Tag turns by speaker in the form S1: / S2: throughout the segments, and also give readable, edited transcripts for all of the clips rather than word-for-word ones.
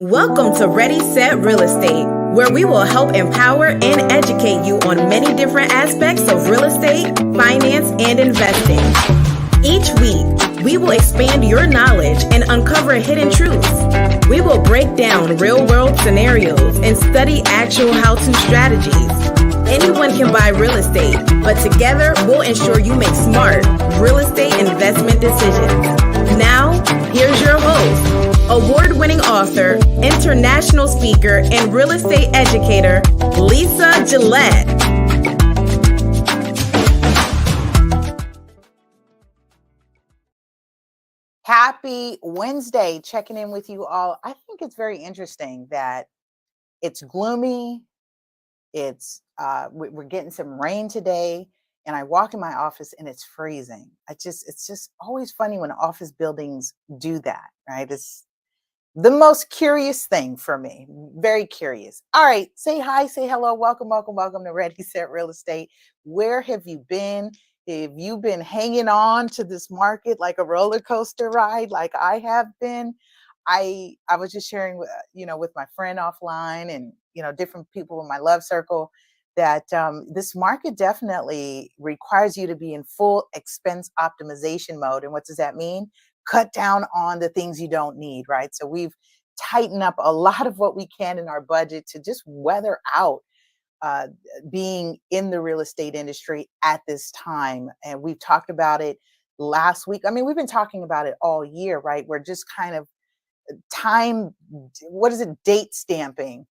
S1: Welcome to Ready, Set, Real Estate, where we will help empower and educate you on many different aspects of real estate, finance, and investing. Each week, we will expand your knowledge and uncover hidden truths. We will break down real-world scenarios and study actual how-to strategies. Anyone can buy real estate, but together we'll ensure you make smart real estate investment decisions. Now, here's your host, award-winning author, international speaker, and real estate educator, Lisa Gillett.
S2: Happy Wednesday, checking in with you all. I think it's very interesting that it's gloomy. We're getting some rain today, and I walk in my office and it's freezing. It's just always funny when office buildings do that, right? It's the most curious thing for me. Very curious. All right, say hi, say hello, welcome to Ready, Set, Real Estate. Where have you been? Have you been hanging on to this market like a roller coaster ride, like I have been? I was just sharing, with my friend offline and different people in my love circle that this market definitely requires you to be in full expense optimization mode. And what does that mean? Cut down on the things you don't need, right? So we've tightened up a lot of what we can in our budget to just weather out being in the real estate industry at this time. And we've talked about it last week. I mean, we've been talking about it all year, right? We're just kind of date stamping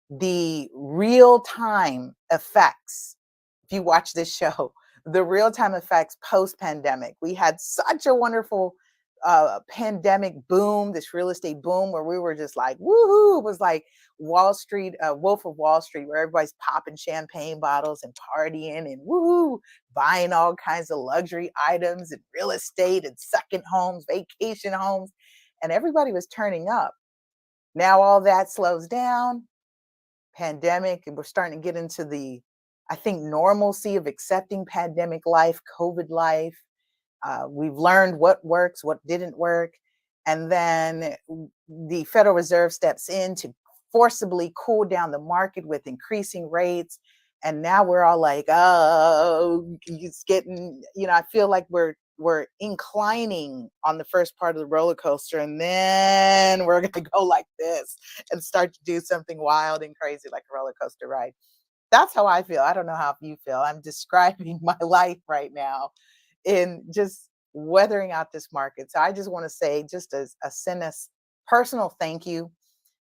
S2: the real time effects. If you watch this show, the real time effects post pandemic, we had such a wonderful pandemic boom, this real estate boom, where we were just like, woohoo! It was like Wall Street, Wolf of Wall Street, where everybody's popping champagne bottles and partying and woohoo, buying all kinds of luxury items and real estate and second homes, vacation homes, and everybody was turning up. Now all that slows down, pandemic, and we're starting to get into the, I think, normalcy of accepting pandemic life, COVID life. We've learned what works, what didn't work. And then the Federal Reserve steps in to forcibly cool down the market with increasing rates. And now we're all like, oh, it's getting, I feel like we're inclining on the first part of the roller coaster, and then we're going to go like this and start to do something wild and crazy like a roller coaster ride. That's how I feel. I don't know how you feel. I'm describing my life right now in just weathering out this market. So I just want to say, just send us personal thank you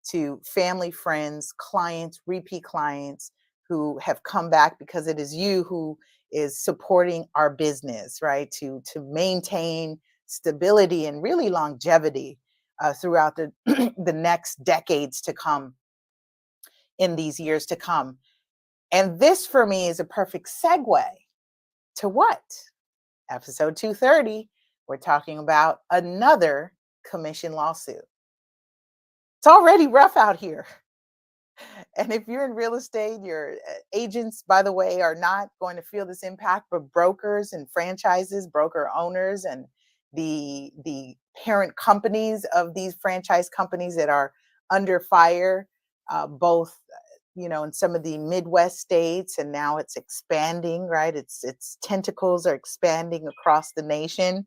S2: to family, friends, clients, repeat clients who have come back, because it is you who is supporting our business, right? To maintain stability and really longevity throughout the the next decades to come, in these years to come. And this for me is a perfect segue to what? Episode 230, we're talking about another commission lawsuit. It's already rough out here. And if you're in real estate, your agents, by the way, are not going to feel this impact, but brokers and franchises, broker owners, and the parent companies of these franchise companies that are under fire, both in some of the Midwest states, and now it's expanding, right? Its tentacles are expanding across the nation,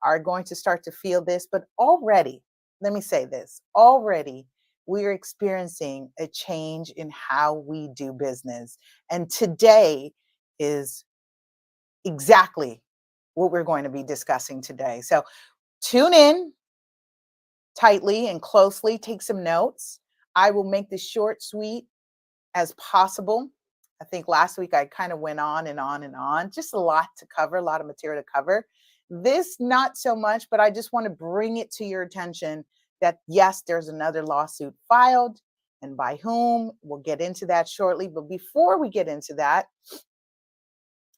S2: are going to start to feel this. But already, let me say this, already we're experiencing a change in how we do business. And today is exactly what we're going to be discussing today. So tune in tightly and closely, take some notes. I will make this short, sweet as possible. I think last week I kind of went on and on and on, just a lot to cover, a lot of material to cover. This, not so much, but I just want to bring it to your attention that yes, there's another lawsuit filed, and by whom, we'll get into that shortly. But before we get into that,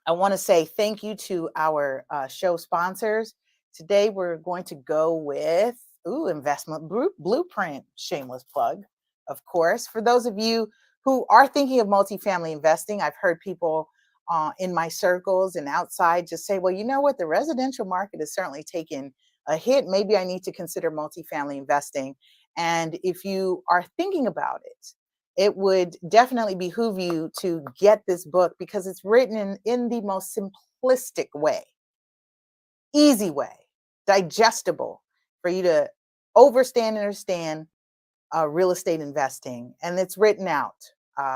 S2: I want to say thank you to our show sponsors. Today, we're going to go with Investment Blueprint, shameless plug, of course. For those of you who are thinking of multifamily investing, I've heard people in my circles and outside just say, well, you know what? The residential market is certainly taking a hit, maybe I need to consider multifamily investing. And if you are thinking about it, it would definitely behoove you to get this book because it's written in the most simplistic way, easy way, digestible for you to understand real estate investing. And it's written out.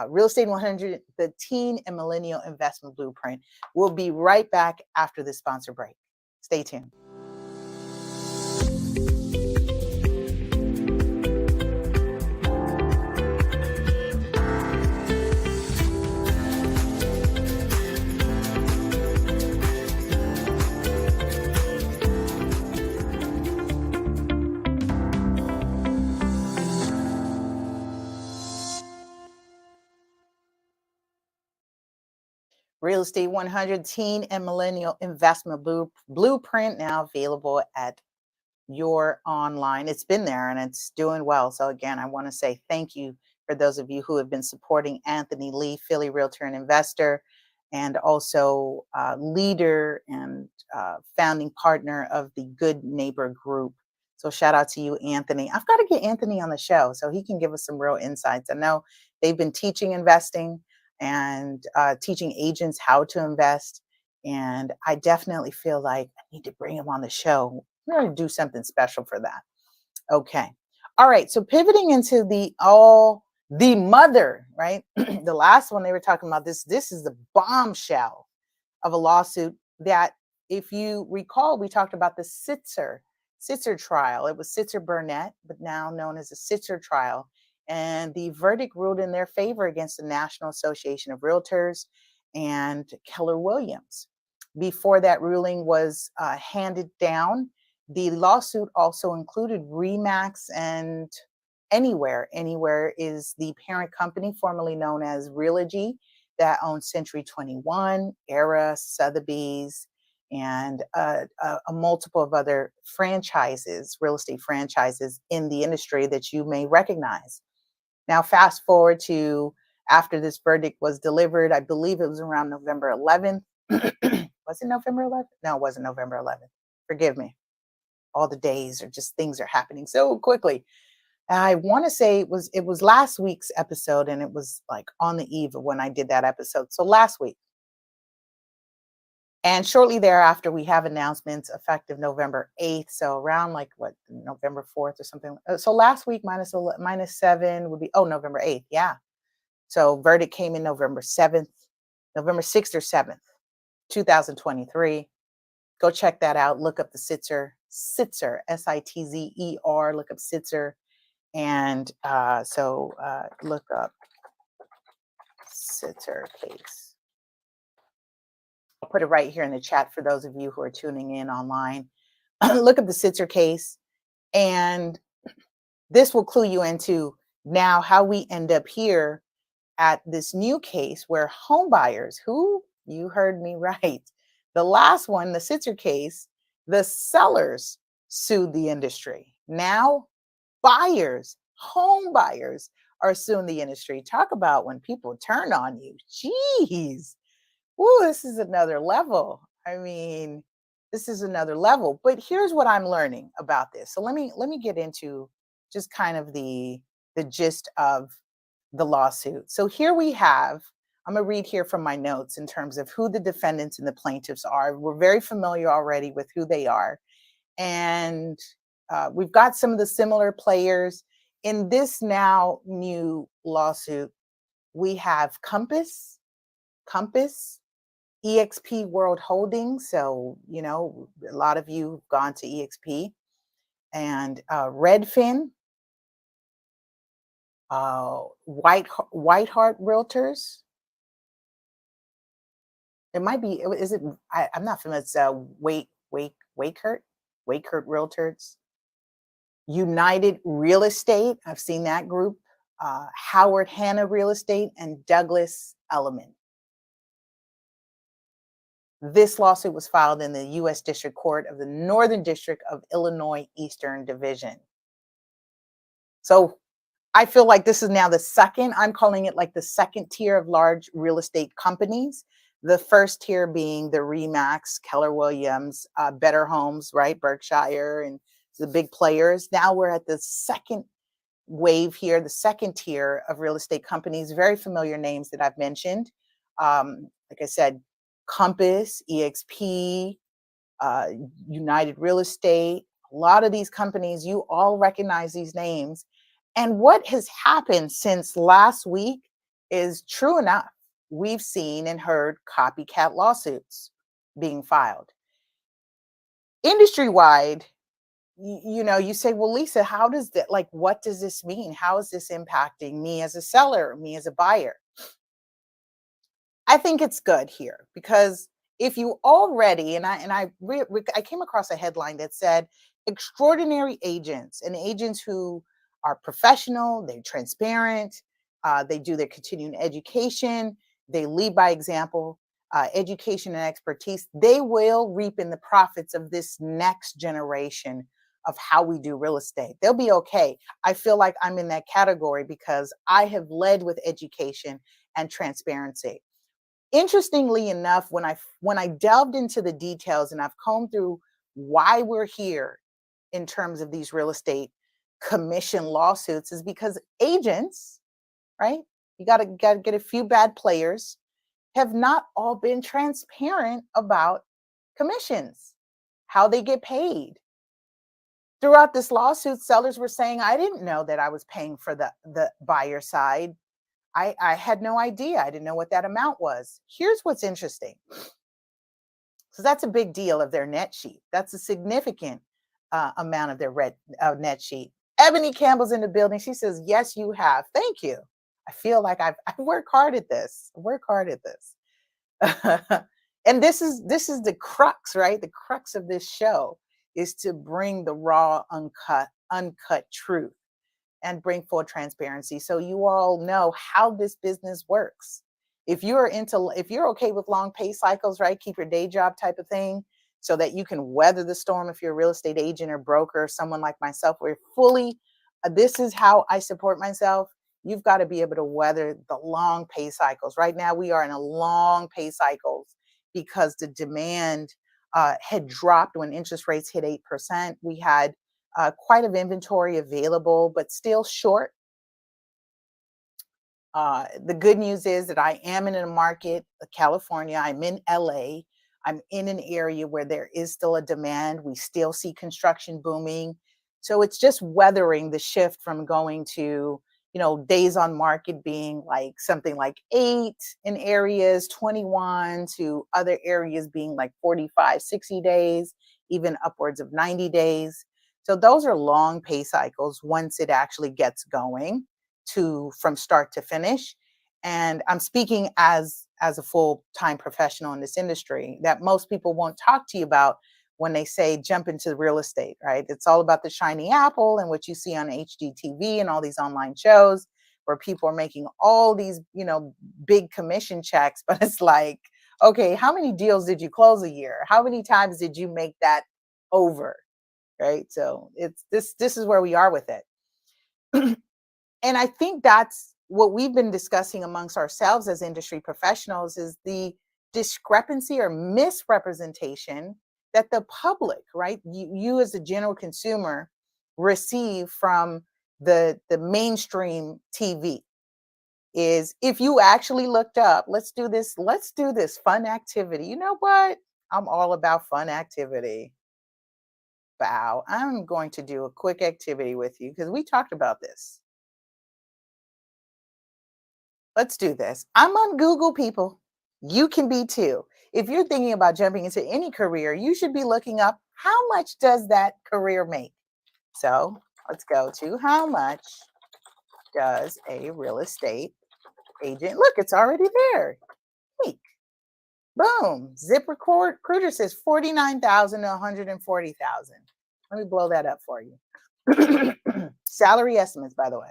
S2: Real Estate 100, the Teen and Millennial Investment Blueprint. We'll be right back after this sponsor break. Stay tuned. Real Estate 100 Teen and Millennial Investment Blueprint, now available at your online. It's been there and it's doing well. So again, I want to say thank you for those of you who have been supporting Anthony Lee, Philly Realtor and Investor, and also leader and founding partner of the Good Neighbor Group. So shout out to you, Anthony. I've got to get Anthony on the show so he can give us some real insights. I know they've been teaching investing and teaching agents how to invest. And I definitely feel like I need to bring him on the show. We're going to do something special for that. Okay. All right. So pivoting into the mother, right? The last one they were talking about this is the bombshell of a lawsuit that, if you recall, we talked about the Sitzer trial. It was Sitzer Burnett, but now known as the Sitzer trial. And the verdict ruled in their favor against the National Association of Realtors and Keller Williams. Before that ruling was handed down, the lawsuit also included Remax and Anywhere. Anywhere is the parent company formerly known as Realogy that owns Century 21, Era, Sotheby's, and a multiple of other franchises, real estate franchises in the industry that you may recognize. Now, fast forward to after this verdict was delivered, I believe it was around November 11th. Was it November 11th? No, it wasn't November 11th. Forgive me. All the days are just, things are happening so quickly. I want to say it was last week's episode, and it was like on the eve of when I did that episode. So last week. And shortly thereafter, we have announcements effective November 8th. So around November 4th or something. So last week minus 7 would be, November 8th. Yeah. So verdict came in November 7th, November 6th or 7th, 2023. Go check that out. Look up the Sitzer, Sitzer, look up Sitzer. And look up Sitzer case. I'll put it right here in the chat for those of you who are tuning in online. Look up the Sitzer case, and this will clue you into now how we end up here at this new case where home buyers, who, you heard me right, the last one, the Sitzer case, the sellers sued the industry. Now buyers, home buyers are suing the industry. Talk about when people turn on you. Jeez. Ooh, this is another level. I mean, this is another level. But here's what I'm learning about this. So let me get into just kind of the gist of the lawsuit. So here we have, I'm going to read here from my notes in terms of who the defendants and the plaintiffs are. We're very familiar already with who they are. And we've got some of the similar players. In this now new lawsuit, we have Compass, EXP World Holdings. So, a lot of you have gone to EXP, and Redfin, Whitehart Realtors. It might be, I'm not familiar. It's Wakehart Realtors. United Real Estate, I've seen that group. Howard Hanna Real Estate, and Douglas Elliman. This lawsuit was filed in the U.S. District Court of the Northern District of Illinois Eastern Division. So I feel like this is now the second, I'm calling it like the second tier of large real estate companies The first tier being the Remax, Keller Williams, Better Homes, right? Berkshire and the big players. Now we're at the second wave here, the second tier of real estate companies, very familiar names that I've mentioned. Like I said, Compass, EXP, uh, United Real Estate, a lot of these companies, you all recognize these names. And what has happened since last week is true enough. We've seen and heard copycat lawsuits being filed. Industry wide, you say, well, Lisa, how does that, like, what does this mean? How is this impacting me as a seller, me as a buyer? I think it's good here because if you already, I came across a headline that said extraordinary agents and agents who are professional, they're transparent, they do their continuing education, they lead by example, education and expertise, they will reap in the profits of this next generation of how we do real estate. They'll be okay. I feel like I'm in that category because I have led with education and transparency. Interestingly enough, when I delved into the details and I've combed through why we're here in terms of these real estate commission lawsuits, is because agents, right? You gotta get a few bad players, have not all been transparent about commissions, how they get paid. Throughout this lawsuit, sellers were saying, I didn't know that I was paying for the buyer side. I had no idea. I didn't know what that amount was. Here's what's interesting. So that's a big deal of their net sheet. That's a significant amount of their net sheet. Ebony Campbell's in the building. She says, yes, you have. Thank you. I feel like I've worked hard at this. I work hard at this. And this is the crux, right? The crux of this show is to bring the raw, uncut truth and bring full transparency so you all know how this business works. If you're okay with long pay cycles, right? Keep your day job type of thing so that you can weather the storm. If you're a real estate agent or broker or someone like myself, we're fully, this is how I support myself. You've got to be able to weather the long pay cycles. Right now, we are in a long pay cycles because the demand had dropped when interest rates hit 8%. We had quite of inventory available, but still short. The good news is that I am in a market, California. I'm in LA. I'm in an area where there is still a demand. We still see construction booming. So it's just weathering the shift from going to, days on market being like something like 8 in areas, 21 to other areas being like 45, 60 days, even upwards of 90 days. So those are long pay cycles once it actually gets going from start to finish. And I'm speaking as a full-time professional in this industry that most people won't talk to you about when they say jump into real estate, right? It's all about the shiny apple and what you see on HGTV and all these online shows where people are making all these, big commission checks, but it's like, okay, how many deals did you close a year? How many times did you make that over? Right? So it's this is where we are with it. And I think that's what we've been discussing amongst ourselves as industry professionals is the discrepancy or misrepresentation that the public, right? You as a general consumer receive from the mainstream TV is if you actually looked up, let's do this fun activity. You know what? I'm all about fun activity. Bow. I'm going to do a quick activity with you because we talked about this. Let's do this. I'm on Google, people. You can be too. If you're thinking about jumping into any career, you should be looking up how much does that career make? So let's go to how much does a real estate agent, look, it's already there. Hey, boom. ZipRecruiter says 49,000 to 140,000. Let me blow that up for you. Salary estimates, by the way.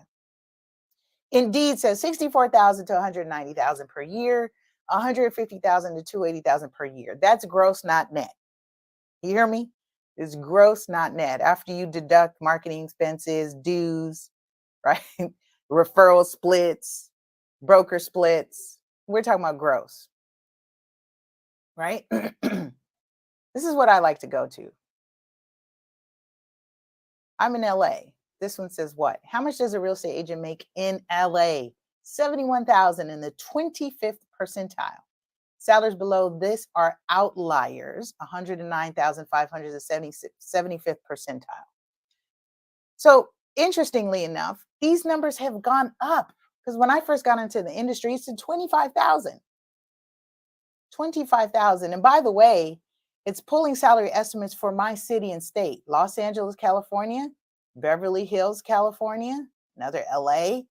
S2: Indeed says 64,000 to 190,000 per year, 150,000 to 280,000 per year. That's gross, not net. You hear me? It's gross, not net. After you deduct marketing expenses, dues, right? Referral splits, broker splits. We're talking about gross. right? This is what I like to go to. I'm in LA. This one says what? How much does a real estate agent make in LA? 71,000 in the 25th percentile. Salaries below this are outliers, 109,500 to 75th percentile. So interestingly enough, these numbers have gone up because when I first got into the industry, it's 25,000. 25,000. And by the way, it's pulling salary estimates for my city and state: Los Angeles, California, Beverly Hills, California, another LA.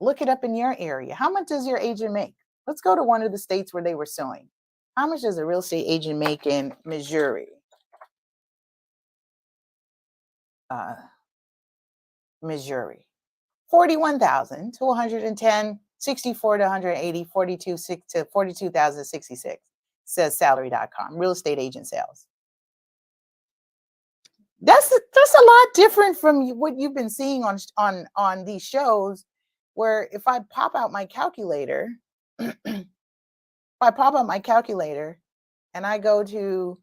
S2: Look it up in your area. How much does your agent make? Let's go to one of the states where they were suing. How much does a real estate agent make in Missouri? Missouri. 41,000 to 110, 64 to 180, 42 to 42,066, says salary.com, real estate agent sales. That's a lot different from what you've been seeing on these shows, where if I pop out my calculator, and I go to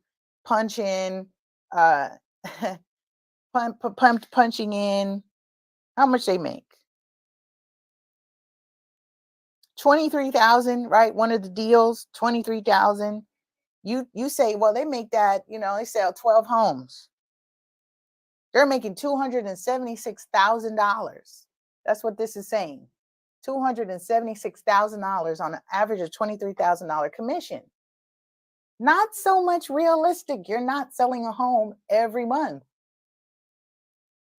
S2: punch in, punching in how much they make. 23,000, right? One of the deals, 23,000. You say, well, they make that, they sell 12 homes. They're making $276,000. That's what this is saying. $276,000 on an average of $23,000 commission. Not so much realistic. You're not selling a home every month.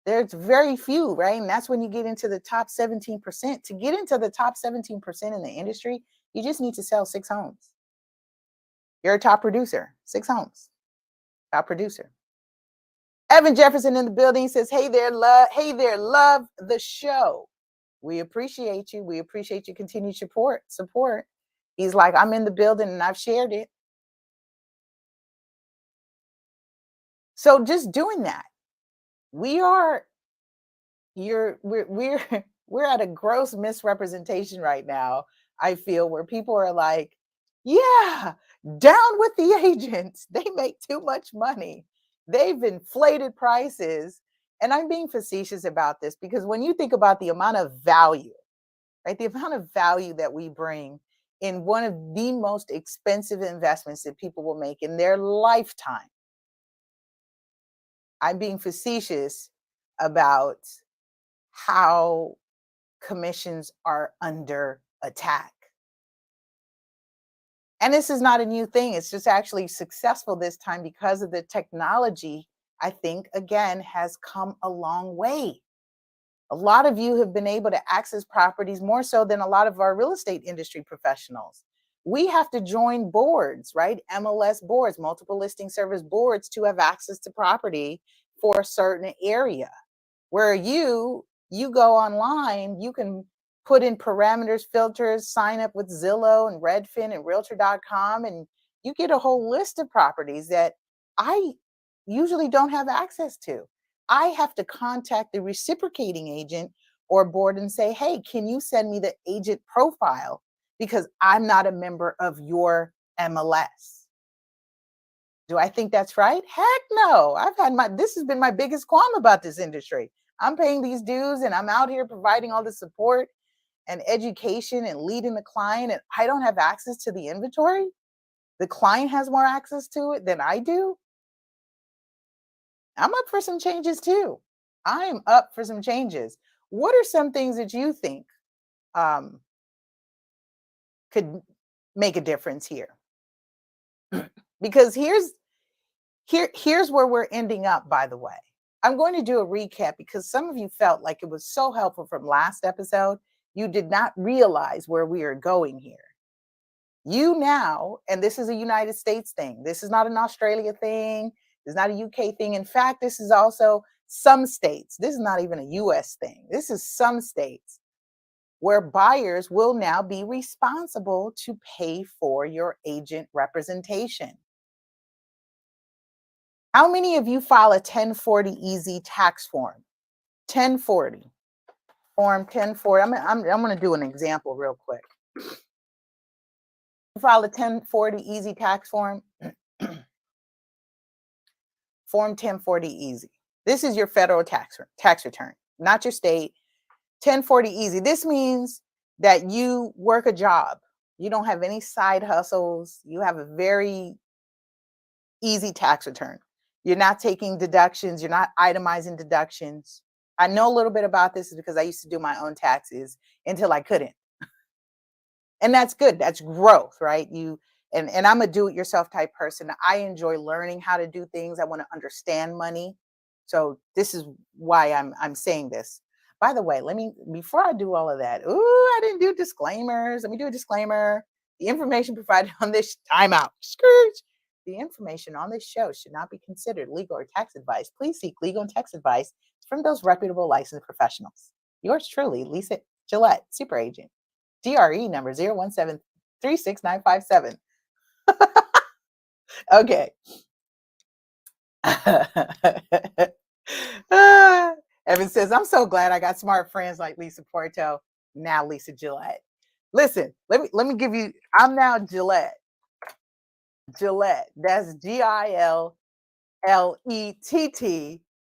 S2: There's very few, right? And that's when you get into the top 17%. To get into the top 17% in the industry, you just need to sell 6 homes. You're a top producer, 6 homes, top producer. Evan Jefferson in the building says, hey there, love the show. We appreciate you. We appreciate your continued support. He's like, I'm in the building and I've shared it. So just doing that. We're at a gross misrepresentation right now, I feel, where people are like, yeah, down with the agents. They make too much money. They've inflated prices. And I'm being facetious about this because when you think about the amount of value, right, the amount of value that we bring in one of the most expensive investments that people will make in their lifetime, I'm being facetious about how commissions are under attack. And this is not a new thing. It's just actually successful this time because of the technology, I think, again, has come a long way. A lot of you have been able to access properties more so than a lot of our real estate industry professionals. We have to join boards, right? MLS boards, multiple listing service boards, to have access to property for a certain area. Where you go online, you can put in parameters, filters, sign up with Zillow and Redfin and Realtor.com, and you get a whole list of properties that I usually don't have access to. I have to contact the reciprocating agent or board and say, hey, can you send me the agent profile because I'm not a member of your MLS? Do I think that's right? Heck no. This has been my biggest qualm about this industry. I'm paying these dues and I'm out here providing all the support and education and leading the client, and I don't have access to the inventory. The client has more access to it than I do. I'm up for some changes too. I am up for some changes. What are some things that you think could make a difference here? Because here's where we're ending up, by the way. I'm going to do a recap because some of you felt like it was so helpful from last episode. You did not realize where we are going here. You now, and this is a United States thing. This is not an Australia thing. This is not a UK thing. In fact, this is also some states. This is not even a US thing. This is some states where buyers will now be responsible to pay for your agent representation. How many of you file a 1040 easy tax form? 1040. Form 1040. I'm going to do an example real quick. File a 1040 easy tax form. Form 1040 easy. This is your federal tax return, not your state. 1040 easy. This means that you work a job. You don't have any side hustles. You have a very easy tax return. You're not taking deductions. You're not itemizing deductions. I know a little bit about this because I used to do my own taxes until I couldn't. And that's good. That's growth, right? And I'm a do-it-yourself type person. I enjoy learning how to do things. I want to understand money. So this is why I'm saying this. By the way, before I do all of that, I didn't do disclaimers. Let me do a disclaimer. The information provided on this timeout. Scrooge. The information on this show should not be considered legal or tax advice. Please seek legal and tax advice from those reputable licensed professionals. Yours truly, Lisa Gillett, super agent. DRE number 017-36957. Okay. Evan says, I'm so glad I got smart friends like Lisa Porto. Now Lisa Gillett. Listen, let me give you, I'm now Gillett. Gillett. That's Gillett,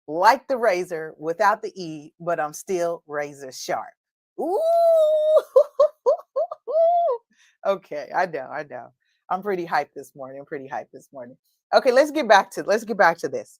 S2: like the razor without the E, but I'm still razor sharp. Ooh. Okay, I know. I'm pretty hyped this morning. Okay, let's get back to this.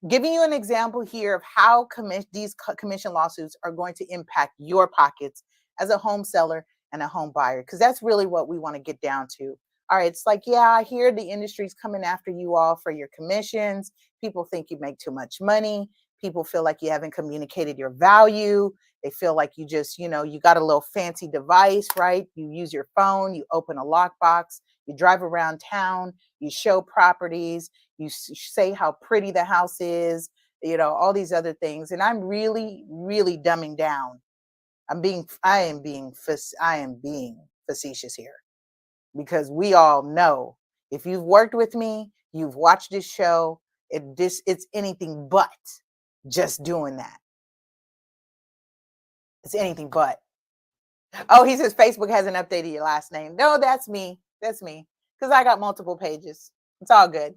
S2: Giving you an example here of how these commission lawsuits are going to impact your pockets as a home seller and a home buyer, because that's really what we want to get down to. All right, it's like, yeah, I hear the industry's coming after you all for your commissions. People think you make too much money. People feel like you haven't communicated your value. They feel like you just, you got a little fancy device, right? You use your phone, you open a lockbox, you drive around town, you show properties, you say how pretty the house is, all these other things. And I'm really, really dumbing down. I am being facetious here, because we all know, if you've worked with me, you've watched this show, it's anything but just doing that. It's anything but. Oh, he says Facebook hasn't updated your last name. No, that's me. Because I got multiple pages. It's all good.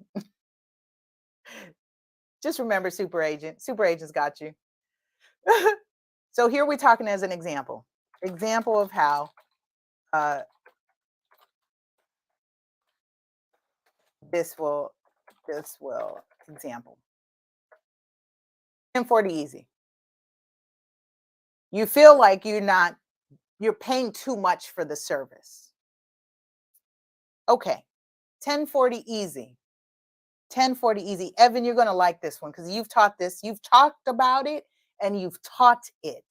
S2: Just remember, super agent. Super agent's got you. So here we're talking as an example of how this will example. 1040 easy. You feel like you're paying too much for the service. Okay. 1040 easy. 1040 easy. Evan, you're going to like this one because you've taught this. You've talked about it and you've taught it.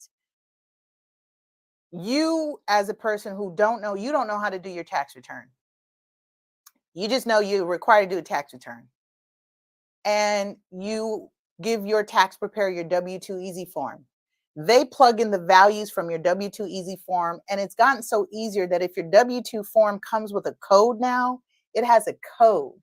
S2: You, as a person who you don't know how to do your tax return. You just know you're required to do a tax return. And you give your tax preparer your W-2 easy form. They plug in the values from your W-2 easy form. And it's gotten so easier that if your W-2 form comes with a code now, it has a code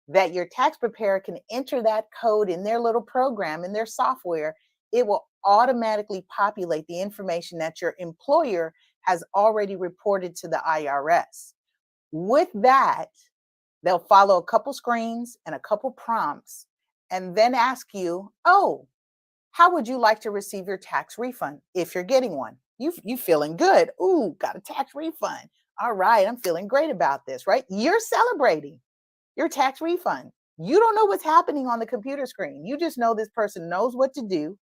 S2: that your tax preparer can enter that code in their little program, in their software. It will automatically populate the information that your employer has already reported to the IRS. With that, they'll follow a couple screens and a couple prompts and then ask you, oh, how would you like to receive your tax refund if you're getting one? You feeling good. Ooh, got a tax refund. All right, I'm feeling great about this, right? You're celebrating your tax refund. You don't know what's happening on the computer screen. You just know this person knows what to do.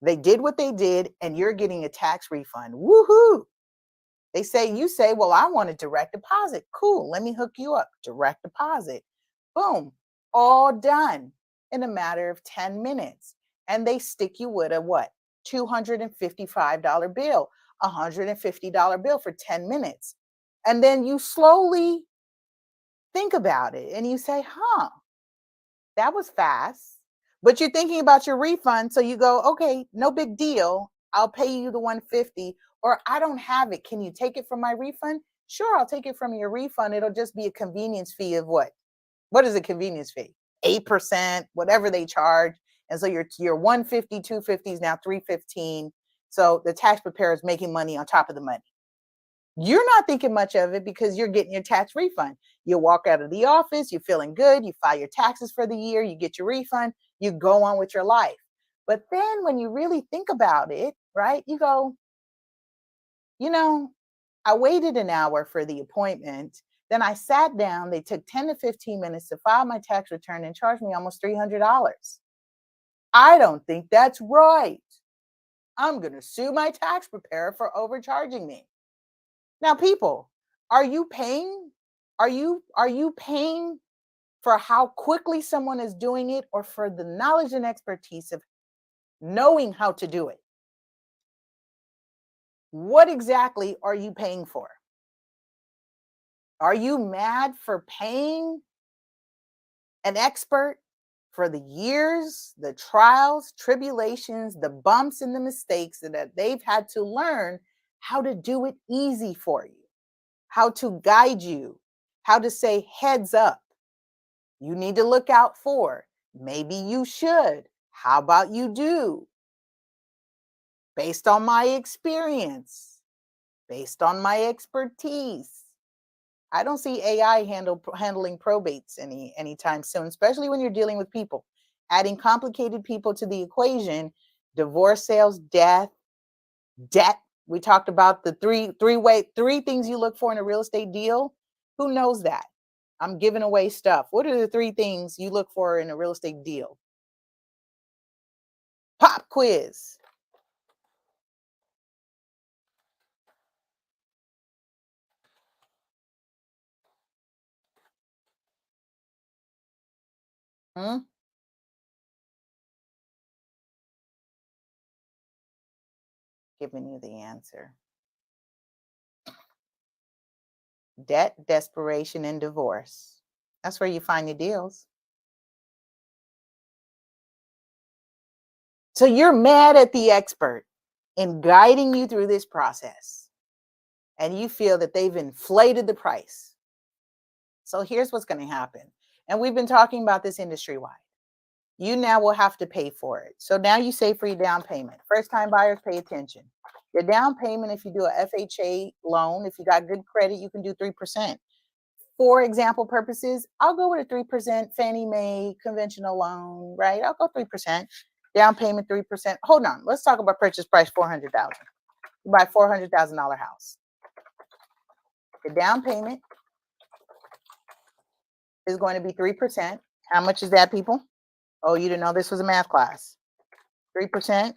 S2: They did what they did, and you're getting a tax refund. Woohoo! You say, well, I want a direct deposit. Cool, let me hook you up. Direct deposit. Boom, all done in a matter of 10 minutes. And they stick you with a what? $255 bill, $150 bill for 10 minutes. And then you slowly think about it and you say, that was fast. But you're thinking about your refund. So you go, okay, no big deal. I'll pay you the $150, or I don't have it. Can you take it from my refund? Sure, I'll take it from your refund. It'll just be a convenience fee of what? What is a convenience fee? 8%, whatever they charge. And so your $150, $250 is now $315. So the tax preparer is making money on top of the money. You're not thinking much of it because you're getting your tax refund. You walk out of the office, you're feeling good, you file your taxes for the year, you get your refund, you go on with your life. But then when you really think about it, right, you go, you know, I waited an hour for the appointment. Then I sat down. They took 10 to 15 minutes to file my tax return and charged me almost $300. I don't think that's right. I'm going to sue my tax preparer for overcharging me. Now, people, are you paying? Are you paying for how quickly someone is doing it, or for the knowledge and expertise of knowing how to do it? What exactly are you paying for? Are you mad for paying an expert for the years, the trials, tribulations, the bumps, and the mistakes that they've had to learn how to do it easy for you, how to guide you, how to say, heads up, you need to look out for, maybe you should, how about you do, based on my experience, based on my expertise. I don't see AI handling probates anytime soon, especially when you're dealing with people. Adding complicated people to the equation, divorce, sales, death, debt. We talked about the three things you look for in a real estate deal. Who knows that? I'm giving away stuff. What are the three things you look for in a real estate deal? Pop quiz. Hmm? Giving you the answer. Debt, desperation, and divorce. That's where you find your deals. So you're mad at the expert in guiding you through this process, and you feel that they've inflated the price. So here's what's going to happen. And we've been talking about this industry wide. You now will have to pay for it. So now you save for your down payment. First time buyers, pay attention. Your down payment, if you do a FHA loan, if you got good credit, you can do 3%. For example purposes, I'll go with a 3% Fannie Mae conventional loan, right? I'll go 3%. Down payment 3%. Hold on. Let's talk about purchase price $400,000. You buy $400,000 house. The down payment is going to be 3%. How much is that, people? Oh, you didn't know this was a math class. 3%.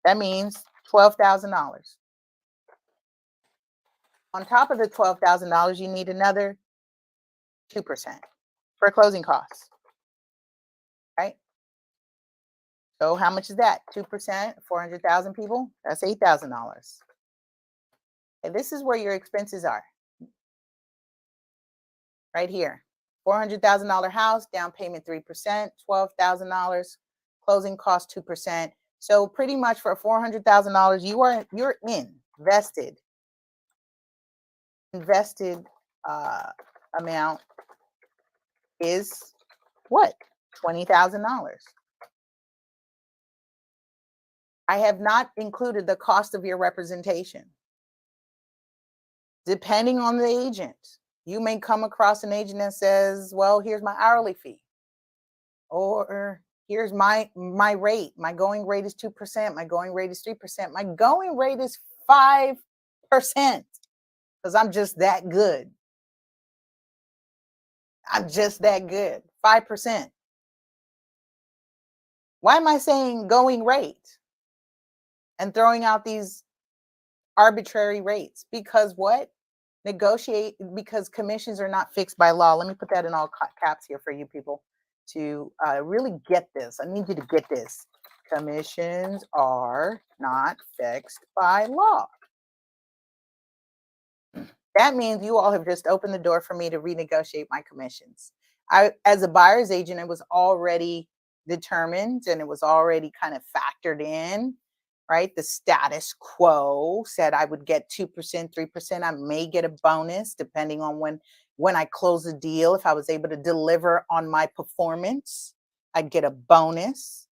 S2: That means $12,000. On top of the $12,000, you need another 2% for closing costs, right? So how much is that? 2%, 400,000 people, that's $8,000. And this is where your expenses are, right here. $400,000 house, down payment 3%, $12,000, closing cost 2%. So pretty much for $400,000, you're invested amount is what? $20,000. I have not included the cost of your representation. Depending on the agent, you may come across an agent that says, well, here's my hourly fee. Or here's my rate. My going rate is 2%. My going rate is 3%. My going rate is 5%, because I'm just that good. I'm just that good. 5%. Why am I saying going rate and throwing out these arbitrary rates? Because what? Because commissions are not fixed by law. Let me put that in all caps here for you people to really get this. I need you to get this. Commissions are not fixed by law. That means you all have just opened the door for me to renegotiate my commissions. As a buyer's agent, it was already determined and it was already kind of factored in, right? The status quo said I would get 2%, 3%. I may get a bonus depending on when I close the deal. If I was able to deliver on my performance, I'd get a bonus.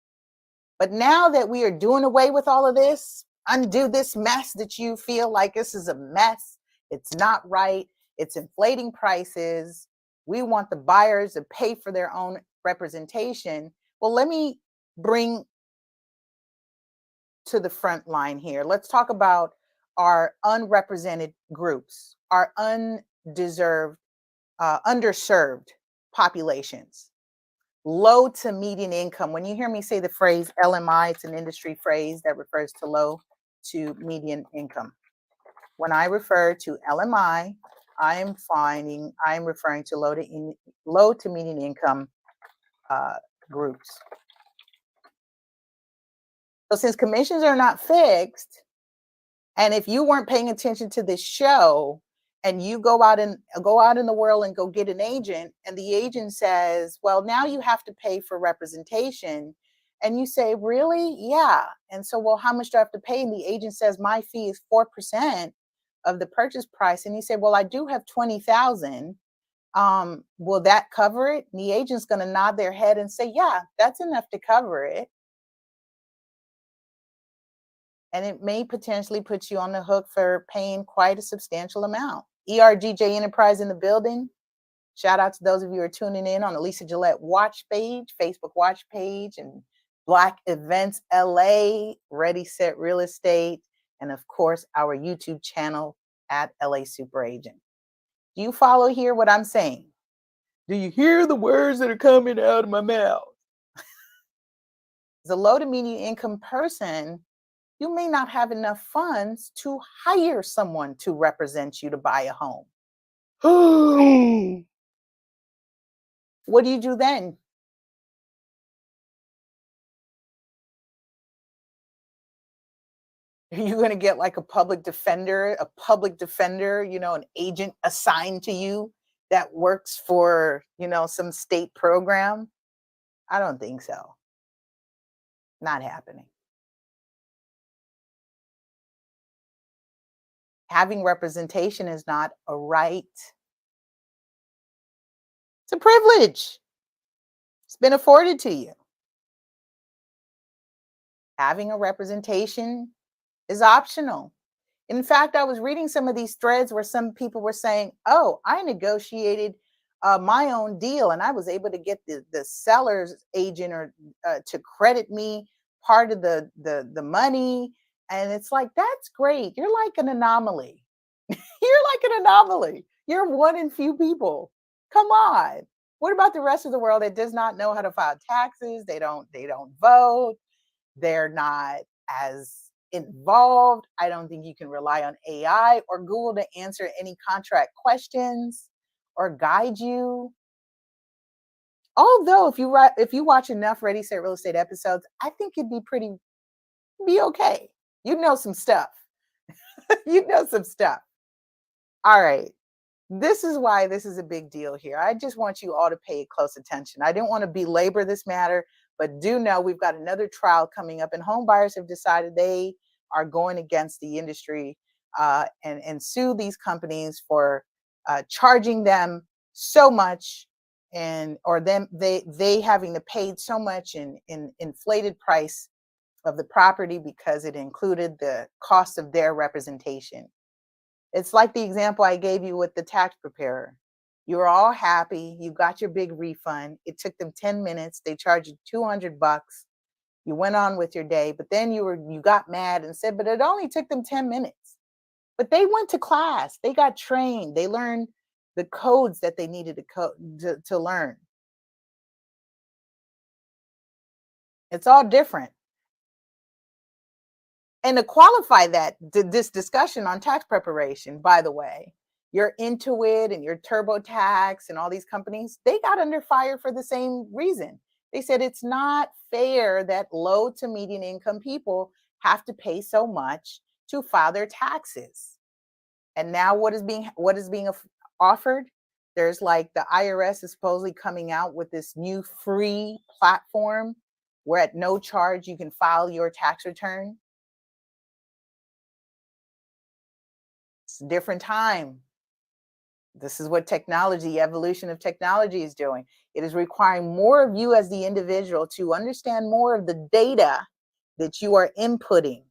S2: But now that we are doing away with all of this, undo this mess that you feel like this is a mess, It's not right. It's inflating prices. We want the buyers to pay for their own representation. Well, let me bring to the front line here. Let's talk about our unrepresented groups, our undeserved, underserved populations, low to median income. When you hear me say the phrase LMI, it's an industry phrase that refers to low to median income. When I refer to LMI, I'm referring to low to median income groups. So since commissions are not fixed, and if you weren't paying attention to this show and you go out in the world and go get an agent, and the agent says, well, now you have to pay for representation, and you say, really? Yeah. And so, well, how much do I have to pay? And the agent says, my fee is 4% of the purchase price. And you say, well, I do have 20,000. Will that cover it? And the agent's going to nod their head and say, yeah, that's enough to cover it. And it may potentially put you on the hook for paying quite a substantial amount. ERGJ Enterprise in the building. Shout out to those of you who are tuning in on the Lisa Gillett watch page, Facebook watch page, and Black Events LA, Ready Set Real Estate, and of course, our YouTube channel at LA Super Agent. Do you follow here what I'm saying? Do you hear the words that are coming out of my mouth? As a low to median income person, you may not have enough funds to hire someone to represent you to buy a home. What do you do then? Are you going to get like a public defender, an agent assigned to you that works for, some state program? I don't think so. Not happening. Having representation is not a right. It's a privilege. It's been afforded to you. Having a representation is optional. In fact, I was reading some of these threads where some people were saying, oh, I negotiated my own deal and I was able to get the seller's agent or to credit me part of the money. And it's like, that's great. You're like an anomaly. You're like an anomaly. You're one in few people. Come on. What about the rest of the world that does not know how to file taxes? They don't vote. They're not as involved. I don't think you can rely on AI or Google to answer any contract questions or guide you. Although if you watch enough Ready Set Real Estate episodes, I think you'd be okay. You know some stuff. You know some stuff. All right. This is why this is a big deal here. I just want you all to pay close attention. I didn't want to belabor this matter, but do know we've got another trial coming up, and home buyers have decided they are going against the industry and sue these companies for charging them so much or they having to pay so much in inflated price of the property because it included the cost of their representation. It's like the example I gave you with the tax preparer. You were all happy. You got your big refund. It took them 10 minutes. They charged you $200. You went on with your day, but then you got mad and said, but it only took them 10 minutes. But they went to class. They got trained. They learned the codes that they needed to learn. It's all different. And to qualify this discussion on tax preparation, by the way, your Intuit and your TurboTax and all these companies, they got under fire for the same reason. They said it's not fair that low to median income people have to pay so much to file their taxes. And now what is being offered? There's like the IRS is supposedly coming out with this new free platform where at no charge you can file your tax return. It's a different time. This is what evolution of technology is doing. It is requiring more of you as the individual to understand more of the data that you are inputting.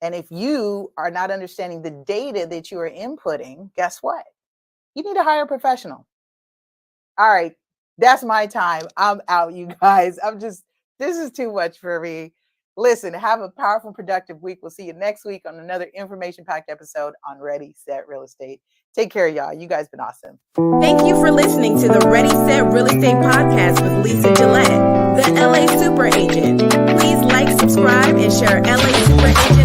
S2: And if you are not understanding the data that you are inputting, guess what? You need to hire a professional. All right, that's my time. I'm out, you guys. This is too much for me. Listen, have a powerful, productive week. We'll see you next week on another information-packed episode on Ready, Set, Real Estate. Take care, y'all. You guys been awesome.
S1: Thank you for listening to the Ready, Set, Real Estate podcast with Lisa Gillett, the LA Super Agent. Please like, subscribe, and share LA Super Agent